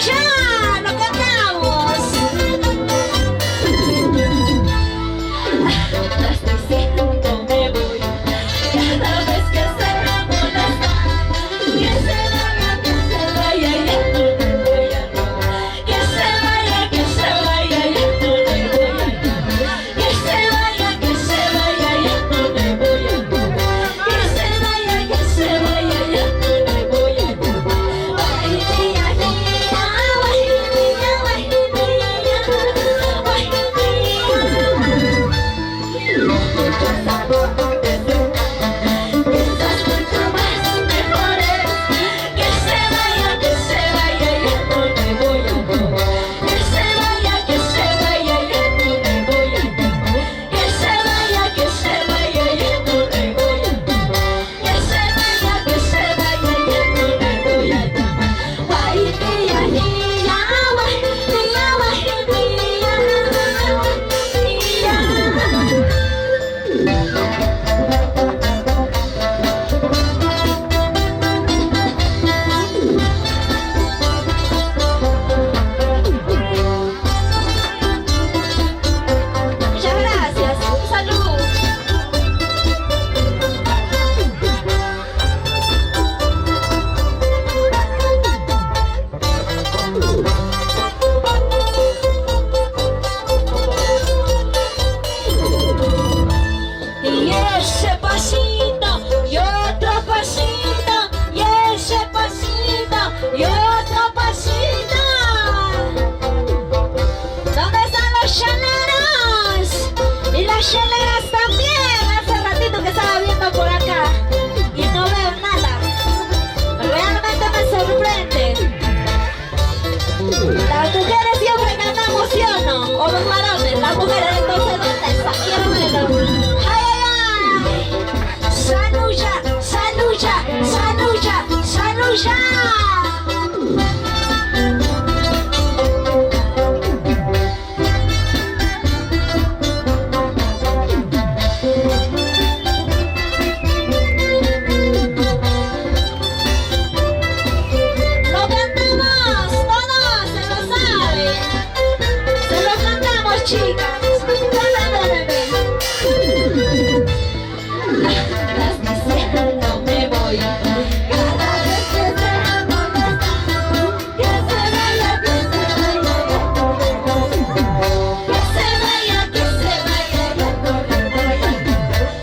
ya! ¡Lo cantamos! Estoy siendo me voy cada vez que se molesta. Que se vaya, ya no le voy a dar. Que se vaya, ya no le voy a dar. Que se vaya, ya no le voy a dar. Que se vaya, ya no le voy a dar. Guajirilla, guajirilla, guajirilla, piensas mucho más mejores. Que se vaya, ya no le voy a dar. Que se vaya, ya no le voy a dar. Que se vaya, ya no le voy a dar. Que se vaya, ya no le voy a dar. Guajirilla, guajirilla, guajirilla, muchas gracias. Salud. Y ese pasito y otro pasito y ese pasito y otro pasito. ¿Dónde están los cheleros? Y las cheleras también. Hace ratito que estaba viendo por acá y no veo nada. Realmente me sorprende. Las mujeres siempre cantamos, ¿sí o no? O los varones, las mujeres entonces ¿dónde están? Quiero verlo. ¡Ay, ay, ay! ¡Saluya, saluya, saluya, saluya! ¡Lo cantamos! ¡Todos! ¡Se lo saben! ¡Se lo cantamos, chicas! Estás diciendo me voy cada vez que se molesta. Que se vaya, ya no le voy a dar. Que se vaya, ya no le voy a dar.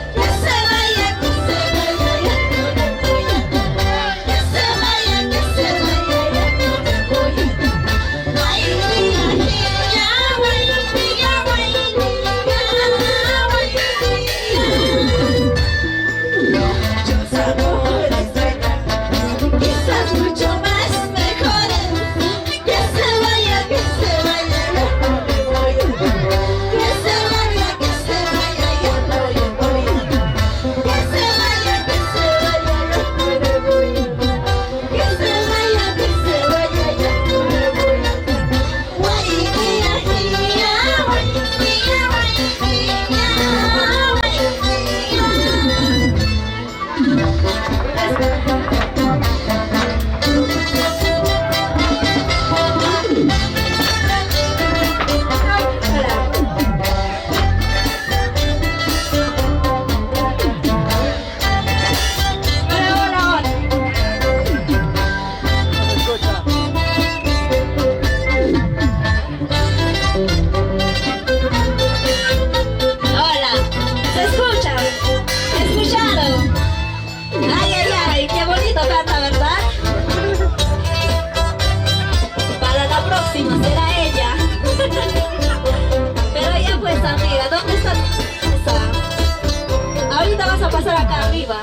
Que se vaya, ya no le voy a dar. Que se vaya, ya no le voy a dar. Guajirilla, guajirilla, guajirilla. Muchos amores vendrán, quizás mucho más mejores. Que se vaya, ya no le voy a dar. Que se vaya, ya no le voy a dar. Que se vaya, ya no le voy a dar. Que se vaya, ya no le voy a dar. Guajirilla, guajirilla, guajirilla, hola, ¿se escucha? ¿Escucharon? Ay, ay, ay, qué bonito canta, ¿verdad? Para la próxima será ella. Pero ya pues, amiga, ¿dónde está? Ahorita vas a pasar acá arriba.